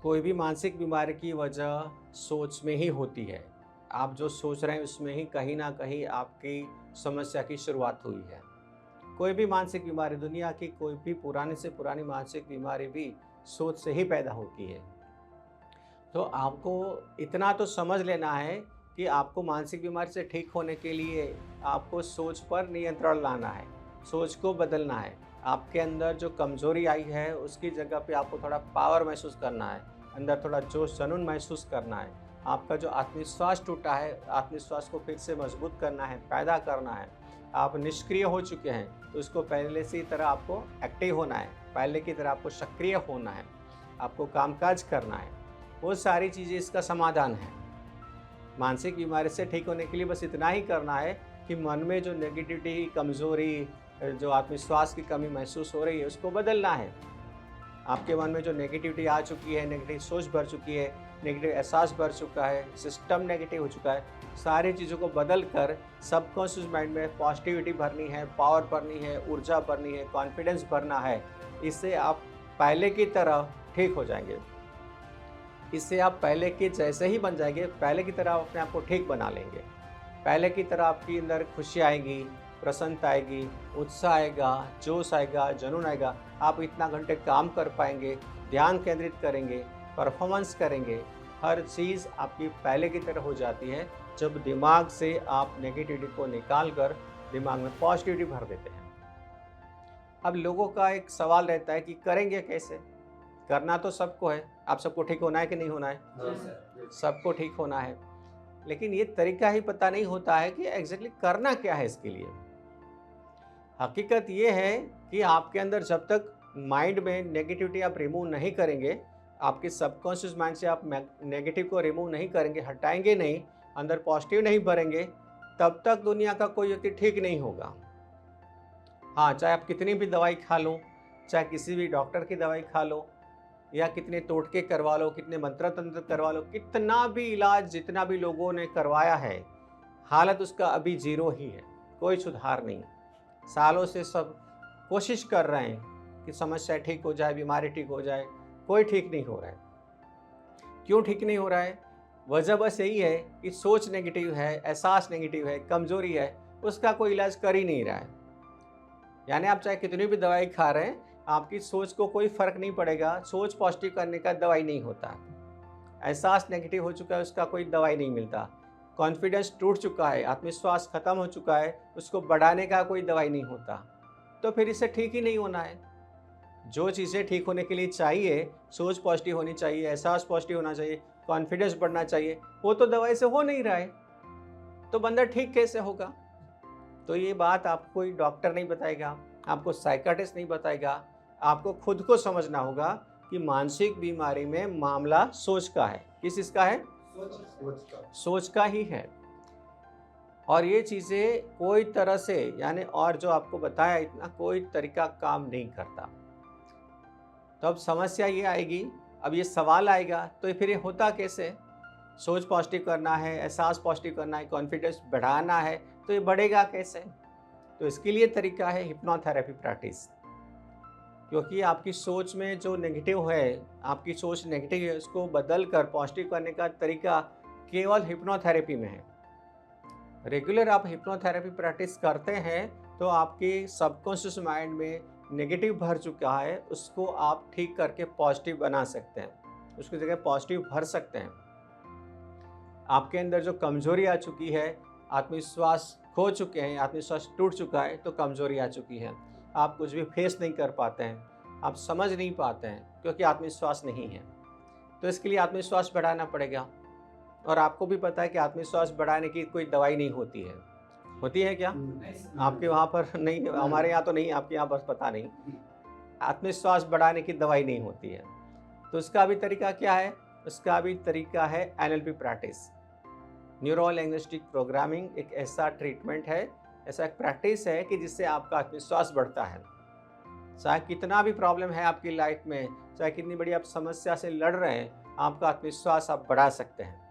कोई भी मानसिक बीमारी की वजह सोच में ही होती है। आप जो सोच रहे हैं उसमें ही कहीं न कहीं आपकी समस्या की शुरुआत हुई है। कोई भी मानसिक बीमारी, दुनिया की कोई भी पुरानी से पुरानी मानसिक बीमारी भी सोच से ही पैदा होती है। तो आपको इतना तो समझ लेना है कि आपको मानसिक बीमारी से ठीक होने के लिए आपको सोच पर नियंत्रण लाना है, सोच को बदलना है। आपके अंदर जो कमज़ोरी आई है उसकी जगह पे आपको थोड़ा पावर महसूस करना है, अंदर थोड़ा जोश जुनून महसूस करना है। आपका जो आत्मविश्वास टूटा है, आत्मविश्वास को फिर से मजबूत करना है, पैदा करना है। आप निष्क्रिय हो चुके हैं, तो उसको पहले से तरह आपको एक्टिव होना है, पहले की तरह आपको सक्रिय होना है, आपको कामकाज करना है। वो सारी चीज़ें इसका समाधान है। मानसिक बीमारी से ठीक होने के लिए बस इतना ही करना है कि मन में जो नेगेटिविटी, कमज़ोरी, जो आत्मविश्वास की कमी महसूस हो रही है, उसको बदलना है। आपके मन में जो नेगेटिविटी आ चुकी है, नेगेटिव सोच भर चुकी है, नेगेटिव एहसास भर चुका है, सिस्टम नेगेटिव हो चुका है, सारी चीज़ों को बदल कर सबकॉन्शियस माइंड में पॉजिटिविटी भरनी है, पावर भरनी है, ऊर्जा भरनी है, कॉन्फिडेंस भरना है। इससे आप पहले की तरह ठीक हो जाएंगे। इससे आप पहले के जैसे ही बन जाएंगे, पहले की तरह आप अपने आप को ठीक बना लेंगे। पहले की तरह आपके अंदर खुशी आएगी, प्रसन्नता आएगी, उत्साह आएगा, जोश आएगा, जुनून आएगा। आप इतना घंटे काम कर पाएंगे, ध्यान केंद्रित करेंगे, परफॉर्मेंस करेंगे। हर चीज़ आपकी पहले की तरह हो जाती है जब दिमाग से आप नेगेटिविटी को निकाल कर दिमाग में पॉजिटिविटी भर देते हैं। अब लोगों का एक सवाल रहता है कि करेंगे कैसे? करना तो सबको है। आप सबको ठीक होना है कि नहीं होना है? जी सर। सबको ठीक होना है। लेकिन ये तरीका ही पता नहीं होता है कि एग्ज़ैक्टली करना क्या है इसके लिए। हकीकत ये है कि आपके अंदर जब तक माइंड में नेगेटिविटी आप रिमूव नहीं करेंगे, आपके सबकॉन्शियस माइंड से आप नेगेटिव को रिमूव नहीं करेंगे, हटाएँगे नहीं, अंदर पॉजिटिव नहीं भरेंगे, तब तक दुनिया का कोई व्यक्ति ठीक नहीं होगा। हाँ, चाहे आप कितनी भी दवाई खा लो, चाहे किसी भी डॉक्टर की दवाई खा लो, या कितने टोटके करवा लो, कितने मंत्र तंत्र करवा लो, कितना भी इलाज जितना भी लोगों ने करवाया है, हालत उसका अभी ज़ीरो ही है, कोई सुधार नहीं। सालों से सब कोशिश कर रहे हैं कि समस्या ठीक हो जाए, बीमारी ठीक हो जाए, कोई ठीक नहीं हो रहा है। क्यों ठीक नहीं हो रहा है? वजह बस यही है कि सोच नेगेटिव है, एहसास नेगेटिव है, कमज़ोरी है, उसका कोई इलाज कर ही नहीं रहा है। यानी आप चाहे कितनी भी दवाई खा रहे हैं, आपकी सोच को कोई फ़र्क नहीं पड़ेगा। सोच पॉजिटिव करने का दवाई नहीं होता। एहसास नेगेटिव हो चुका है, उसका कोई दवाई नहीं मिलता। कॉन्फिडेंस टूट चुका है, आत्मविश्वास खत्म हो चुका है, उसको बढ़ाने का कोई दवाई नहीं होता। तो फिर इससे ठीक ही नहीं होना है। जो चीज़ें ठीक होने के लिए चाहिए, सोच पॉजिटिव होनी चाहिए, एहसास पॉजिटिव होना चाहिए, कॉन्फिडेंस बढ़ना चाहिए, वो तो दवाई से हो नहीं रहा है। तो बंदा ठीक कैसे होगा? तो ये बात आपको कोई डॉक्टर नहीं बताएगा, आपको साइकियाट्रिस्ट नहीं बताएगा। आपको खुद को समझना होगा कि मानसिक बीमारी में मामला सोच का है। किस चीज़ का है? सोच का ही है। और ये चीज़ें कोई तरह से, यानी और जो आपको बताया इतना कोई तरीका काम नहीं करता। तो अब समस्या ये आएगी, अब ये सवाल आएगा, तो फिर ये होता कैसे? सोच पॉजिटिव करना है, एहसास पॉजिटिव करना है, कॉन्फिडेंस बढ़ाना है, तो ये बढ़ेगा कैसे? तो इसके लिए तरीका है हिप्नोथेरेपी प्रैक्टिस। क्योंकि आपकी सोच में जो नेगेटिव है, आपकी सोच नेगेटिव है, उसको बदल कर पॉजिटिव करने का तरीका केवल हिप्नोथेरेपी में है। रेगुलर आप हिप्नोथेरेपी प्रैक्टिस करते हैं तो आपके सबकॉन्शियस माइंड में नेगेटिव भर चुका है, उसको आप ठीक करके पॉजिटिव बना सकते हैं, उसकी जगह पॉजिटिव भर सकते हैं। आपके अंदर जो कमज़ोरी आ चुकी है, आत्मविश्वास खो चुके हैं, आत्मविश्वास टूट चुका है, तो कमज़ोरी आ चुकी है। आप कुछ भी फेस नहीं कर पाते हैं, आप समझ नहीं पाते हैं क्योंकि आत्मविश्वास नहीं है। तो इसके लिए आत्मविश्वास बढ़ाना पड़ेगा। और आपको भी पता है कि आत्मविश्वास बढ़ाने की कोई दवाई नहीं होती है। होती है क्या? आपके वहाँ पर नहीं, हमारे यहाँ तो नहीं, आपके यहाँ बस पता नहीं। आत्मविश्वास बढ़ाने की दवाई नहीं होती है। तो उसका भी तरीका क्या है? उसका भी तरीका है NLP practice. Neuro linguistic programming एक ऐसा ट्रीटमेंट है, ऐसा एक प्रैक्टिस है कि जिससे आपका आत्मविश्वास बढ़ता है। चाहे कितना भी प्रॉब्लम है आपकी लाइफ में, चाहे कितनी बड़ी आप समस्या से लड़ रहे हैं, आपका आत्मविश्वास आप बढ़ा सकते हैं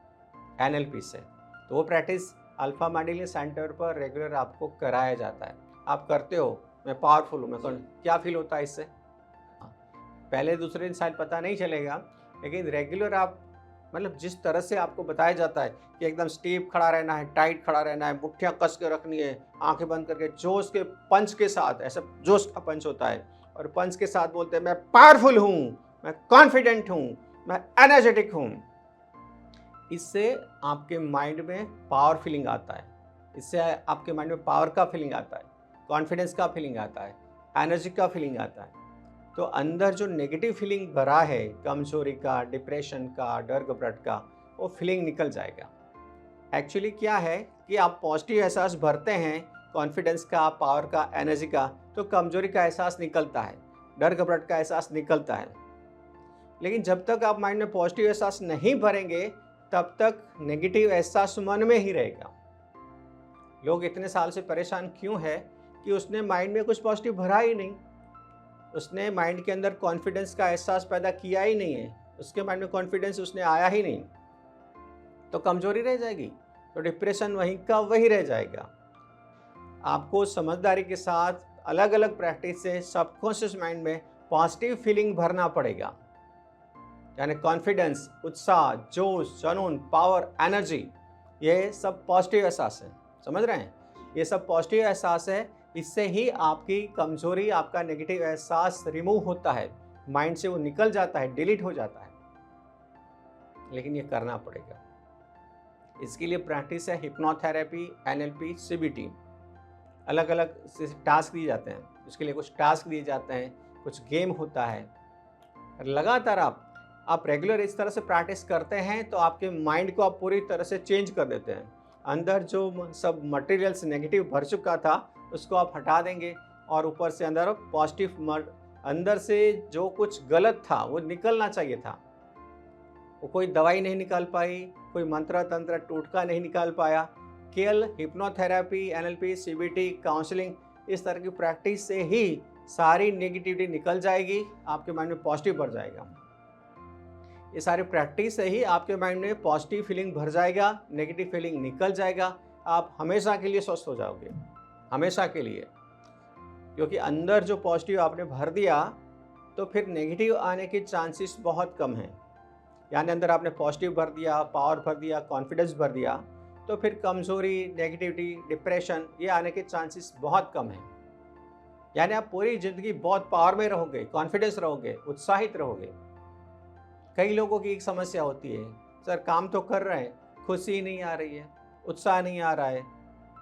एनएलपी से। तो वो प्रैक्टिस अल्फा मैंडेलिया सेंटर पर रेगुलर आपको कराया जाता है। आप करते हो, मैं पावरफुल हूँ, मैं क्या फील होता है इससे? हाँ, पहले दूसरे दिन शायद पता नहीं चलेगा, लेकिन रेगुलर आप मतलब जिस तरह से आपको बताया जाता है कि एकदम स्टीप खड़ा रहना है, टाइट खड़ा रहना है, मुट्ठियाँ कस के रखनी है, आंखें बंद करके जोश के पंच के साथ, ऐसा जोश का पंच होता है और पंच के साथ बोलते हैं मैं पावरफुल हूँ, मैं कॉन्फिडेंट हूँ, मैं एनर्जेटिक हूँ। इससे आपके माइंड में पावर फीलिंग आता है, इससे आपके माइंड में पावर का फीलिंग आता है, कॉन्फिडेंस का फीलिंग आता है, एनर्जी का फीलिंग आता है। तो अंदर जो नेगेटिव फीलिंग भरा है, कमजोरी का, डिप्रेशन का, डर घबराहट का, वो फीलिंग निकल जाएगा। एक्चुअली क्या है कि आप पॉजिटिव एहसास भरते हैं, कॉन्फिडेंस का, पावर का, एनर्जी का, तो कमजोरी का एहसास निकलता है, डर घबराहट का एहसास निकलता है। लेकिन जब तक आप माइंड में पॉजिटिव एहसास नहीं भरेंगे, तब तक नेगेटिव एहसास मन में ही रहेगा। लोग इतने साल से परेशान क्यों है कि उसने माइंड में कुछ पॉजिटिव भरा ही नहीं, उसने माइंड के अंदर कॉन्फिडेंस का एहसास पैदा किया ही नहीं है, उसके माइंड में कॉन्फिडेंस उसने आया ही नहीं, तो कमजोरी रह जाएगी, तो डिप्रेशन वहीं का वही रह जाएगा। आपको समझदारी के साथ अलग अलग प्रैक्टिस से सबकॉन्शियस माइंड में पॉजिटिव फीलिंग भरना पड़ेगा, यानी कॉन्फिडेंस, उत्साह, जोश, जुनून, पावर, एनर्जी, ये सब पॉजिटिव एहसास है। समझ रहे हैं? ये सब पॉजिटिव एहसास है। इससे ही आपकी कमजोरी, आपका नेगेटिव एहसास रिमूव होता है, माइंड से वो निकल जाता है, डिलीट हो जाता है। लेकिन ये करना पड़ेगा। इसके लिए प्रैक्टिस है हिप्नोथेरेपी, NLP, CBT। अलग अलग टास्क दिए जाते हैं, उसके लिए कुछ टास्क दिए जाते हैं, कुछ गेम होता है। लगातार आप रेगुलर इस तरह से प्रैक्टिस करते हैं तो आपके माइंड को आप पूरी तरह से चेंज कर देते हैं। अंदर जो सब मटेरियल्स नेगेटिव भर चुका था उसको आप हटा देंगे और ऊपर से अंदर पॉजिटिव, अंदर से जो कुछ गलत था वो निकलना चाहिए था, वो कोई दवाई नहीं निकाल पाई, कोई मंत्र तंत्र टोटका नहीं निकाल पाया। केवल हिप्नोथेरेपी, NLP, CBT, काउंसलिंग, इस तरह की प्रैक्टिस से ही सारी नेगेटिविटी निकल जाएगी, आपके माइंड में पॉजिटिव भर जाएगा। ये सारी प्रैक्टिस से ही आपके माइंड में पॉजिटिव फीलिंग भर जाएगा, नेगेटिव फीलिंग निकल जाएगा, आप हमेशा के लिए स्वस्थ हो जाओगे, हमेशा के लिए। क्योंकि अंदर जो पॉजिटिव आपने भर दिया तो फिर नेगेटिव आने के चांसेस बहुत कम हैं। यानी अंदर आपने पॉजिटिव भर दिया, पावर भर दिया, कॉन्फिडेंस भर दिया, तो फिर कमजोरी, नेगेटिविटी, डिप्रेशन, ये आने के चांसेस बहुत कम हैं। यानी आप पूरी ज़िंदगी बहुत पावर में रहोगे, कॉन्फिडेंस रहोगे, उत्साहित रहोगे। कई लोगों की एक समस्या होती है, सर काम तो कर रहे हैं, खुशी नहीं आ रही है, उत्साह नहीं आ रहा है,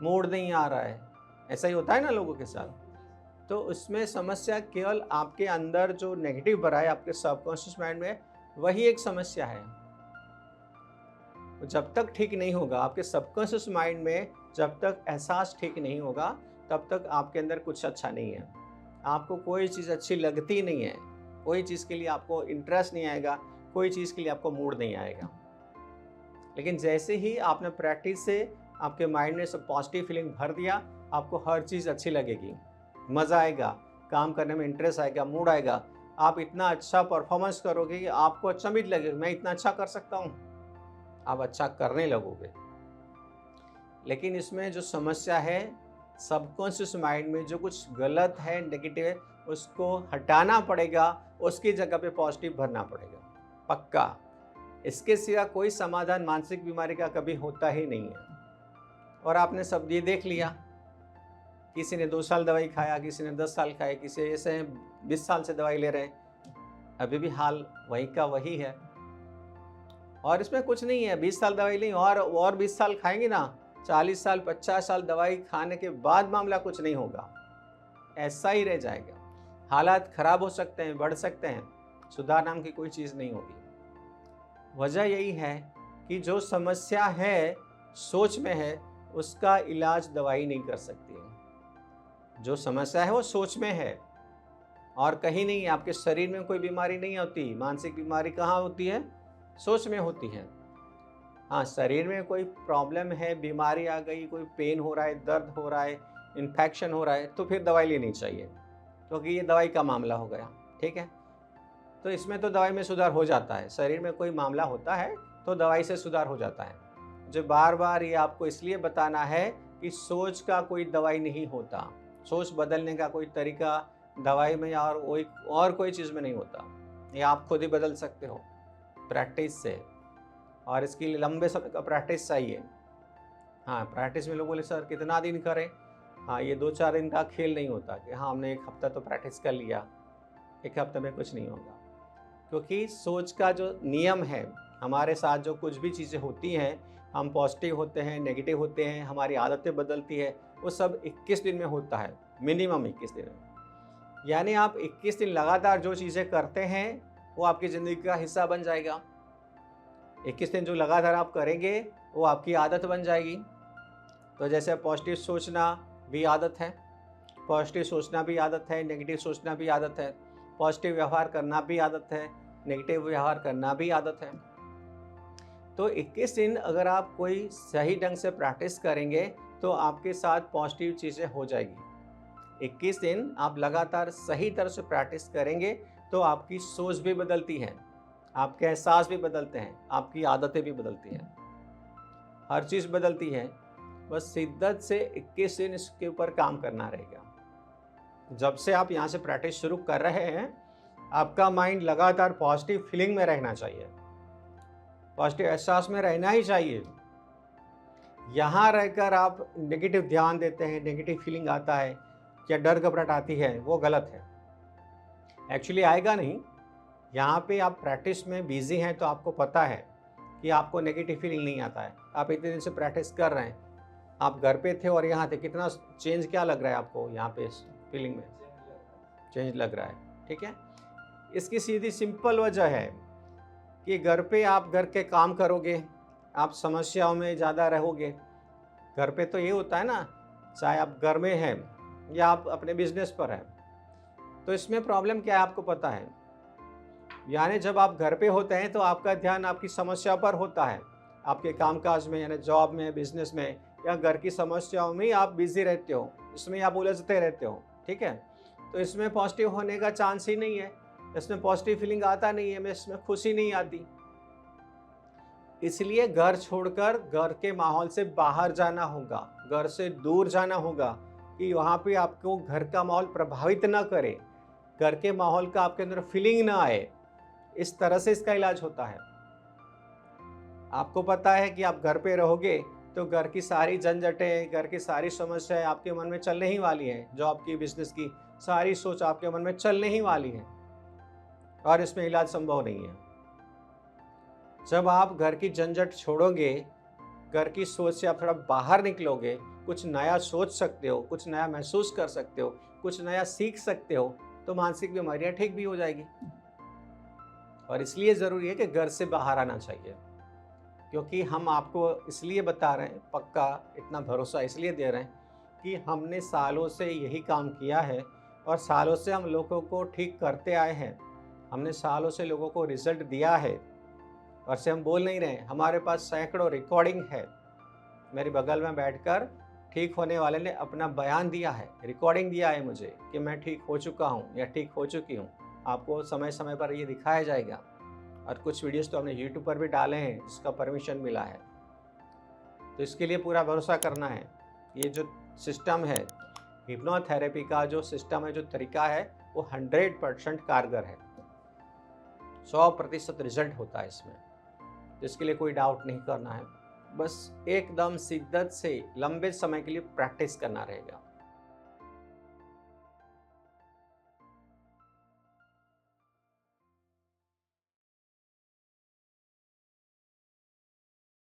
मूड नहीं आ रहा है, ऐसा ही होता है ना लोगों के साथ। तो उसमें समस्या केवल आपके अंदर जो नेगेटिव भरा है आपके सबकॉन्शियस माइंड में, वही एक समस्या है। जब तक ठीक नहीं होगा आपके सबकॉन्शियस माइंड में, जब तक एहसास ठीक नहीं होगा, तब तक आपके अंदर कुछ अच्छा नहीं है। आपको कोई चीज़ अच्छी लगती नहीं है, कोई चीज़ के लिए आपको इंटरेस्ट नहीं आएगा, कोई चीज़ के लिए आपको मूड नहीं आएगा। लेकिन जैसे ही आपने प्रैक्टिस से आपके माइंड में सब पॉजिटिव फीलिंग भर दिया, आपको हर चीज़ अच्छी लगेगी, मज़ा आएगा, काम करने में इंटरेस्ट आएगा, मूड आएगा, आप इतना अच्छा परफॉर्मेंस करोगे कि आपको अच्छा भी लगेगा, मैं इतना अच्छा कर सकता हूँ, आप अच्छा करने लगोगे। लेकिन इसमें जो समस्या है, सबकॉन्शियस माइंड में जो कुछ गलत है, नेगेटिव है, उसको हटाना पड़ेगा, उसकी जगह पे पॉजिटिव भरना पड़ेगा, पक्का। इसके सिवा कोई समाधान मानसिक बीमारी का कभी होता ही नहीं है। और आपने सब ये देख लिया, किसी ने 2 साल दवाई खाया, किसी ने 10 साल खाए, किसी ऐसे 20 साल से दवाई ले रहे हैं, अभी भी हाल वही का वही है। और इसमें कुछ नहीं है, 20 साल दवाई ली और 20 साल खाएंगे ना, 40 साल 50 साल दवाई खाने के बाद मामला कुछ नहीं होगा, ऐसा ही रह जाएगा। हालात खराब हो सकते हैं, बढ़ सकते हैं, सुधार नाम की कोई चीज़ नहीं होगी। वजह यही है कि जो समस्या है, सोच में है, उसका इलाज दवाई नहीं कर सकती है। जो समस्या है वो सोच में है और कहीं नहीं। आपके शरीर में कोई बीमारी नहीं होती, मानसिक बीमारी कहाँ होती है? सोच में होती है। हाँ, शरीर में कोई प्रॉब्लम है, बीमारी आ गई, कोई पेन हो रहा है, दर्द हो रहा है, इन्फेक्शन हो रहा है, तो फिर दवाई लेनी चाहिए, क्योंकि ये दवाई का मामला हो गया, ठीक है। तो इसमें तो दवाई में सुधार हो जाता है। शरीर में कोई मामला होता है तो दवाई से सुधार हो जाता है। जो बार बार ये आपको इसलिए बताना है कि सोच का कोई दवाई नहीं होता, सोच बदलने का कोई तरीका दवाई में और कोई चीज़ में नहीं होता, ये आप खुद ही बदल सकते हो। प्रैक्टिस से, और इसके लिए लंबे समय का प्रैक्टिस चाहिए। हाँ, प्रैक्टिस में लोग बोले सर कितना दिन करें? हाँ, ये 2-4 दिन का खेल नहीं होता कि हाँ हमने 1 हफ्ता तो प्रैक्टिस कर लिया, 1 हफ्ते में कुछ नहीं होगा। क्योंकि सोच का जो नियम है, हमारे साथ जो कुछ भी चीज़ें होती हैं, हम पॉजिटिव होते हैं, नेगेटिव होते हैं, हमारी आदतें बदलती है, वो सब 21 दिन में होता है, मिनिमम 21 दिन में। यानी आप 21 दिन लगातार जो चीज़ें करते हैं, वो आपकी ज़िंदगी का हिस्सा बन जाएगा। 21 दिन जो लगातार आप करेंगे, वो आपकी आदत बन जाएगी। तो जैसे पॉजिटिव सोचना भी आदत है, पॉजिटिव सोचना भी आदत है, नेगेटिव सोचना भी आदत है, पॉजिटिव व्यवहार करना भी आदत है, नेगेटिव व्यवहार करना भी आदत है। तो 21 दिन अगर आप कोई सही ढंग से प्रैक्टिस करेंगे तो आपके साथ पॉजिटिव चीज़ें हो जाएगी। 21 दिन आप लगातार सही तरह से प्रैक्टिस करेंगे तो आपकी सोच भी बदलती है, आपके एहसास भी बदलते हैं, आपकी आदतें भी बदलती हैं, हर चीज़ बदलती है। बस शिद्दत से 21 दिन इसके ऊपर काम करना रहेगा। जब से आप यहाँ से प्रैक्टिस शुरू कर रहे हैं, आपका माइंड लगातार पॉजिटिव फीलिंग में रहना चाहिए, पॉजिटिव एहसास में रहना ही चाहिए। यहाँ रहकर आप नेगेटिव ध्यान देते हैं, नेगेटिव फीलिंग आता है या डर घबराहट आती है, वो गलत है। एक्चुअली आएगा नहीं। यहाँ पे आप प्रैक्टिस में बिजी हैं तो आपको पता है कि आपको नेगेटिव फीलिंग नहीं आता है। आप इतने दिन से प्रैक्टिस कर रहे हैं, आप घर पे थे और यहाँ थे, कितना चेंज क्या लग रहा है आपको यहाँ पे फीलिंग में? चेंज लग रहा है, ठीक है। इसकी सीधी सिंपल वजह है कि घर पे आप घर के काम करोगे, आप समस्याओं में ज़्यादा रहोगे। घर पे तो ये होता है ना, चाहे आप घर में हैं या आप अपने बिजनेस पर हैं, तो इसमें प्रॉब्लम क्या है आपको पता है। यानी जब आप घर पे होते हैं तो आपका ध्यान आपकी समस्या पर होता है, आपके कामकाज में, यानी जॉब में, बिजनेस में या घर की समस्याओं में आप बिजी रहते हो, इसमें आप उलझते रहते हो, ठीक है। तो इसमें पॉजिटिव होने का चांस ही नहीं है, इसमें पॉजिटिव फीलिंग आता नहीं है, इसमें खुशी नहीं आती। इसलिए घर छोड़कर घर के माहौल से बाहर जाना होगा, घर से दूर जाना होगा कि वहाँ पे आपको घर का माहौल प्रभावित ना करे, घर के माहौल का आपके अंदर फीलिंग ना आए। इस तरह से इसका इलाज होता है। आपको पता है कि आप घर पे रहोगे तो घर की सारी झंझटें, घर की सारी समस्याएं आपके मन में चलने ही वाली हैं, जॉब की, बिजनेस की सारी सोच आपके मन में चलने ही वाली है और इसमें इलाज संभव नहीं है। जब आप घर की झंझट छोड़ोगे, घर की सोच से आप थोड़ा बाहर निकलोगे, कुछ नया सोच सकते हो, कुछ नया महसूस कर सकते हो, कुछ नया सीख सकते हो, तो मानसिक बीमारियां ठीक भी हो जाएगी। और इसलिए ज़रूरी है कि घर से बाहर आना चाहिए, क्योंकि हम आपको इसलिए बता रहे हैं, पक्का इतना भरोसा इसलिए दे रहे हैं कि हमने सालों से यही काम किया है और सालों से हम लोगों को ठीक करते आए हैं। हमने सालों से लोगों को रिजल्ट दिया है और से हम बोल नहीं रहे हैं, हमारे पास सैकड़ों रिकॉर्डिंग है। मेरे बगल में बैठकर ठीक होने वाले ने अपना बयान दिया है, रिकॉर्डिंग दिया है मुझे कि मैं ठीक हो चुका हूँ या ठीक हो चुकी हूँ। आपको समय समय पर ये दिखाया जाएगा और कुछ वीडियोस तो हमने यूट्यूब पर भी डाले हैं जिसका परमिशन मिला है। तो इसके लिए पूरा भरोसा करना है। ये जो सिस्टम है, हिप्नोथेरेपी का जो सिस्टम है, जो तरीका है, वो 100% कारगर है, 100% रिजल्ट होता है इसमें। इसके लिए कोई डाउट नहीं करना है, बस एकदम शिद्दत से लंबे समय के लिए प्रैक्टिस करना रहेगा।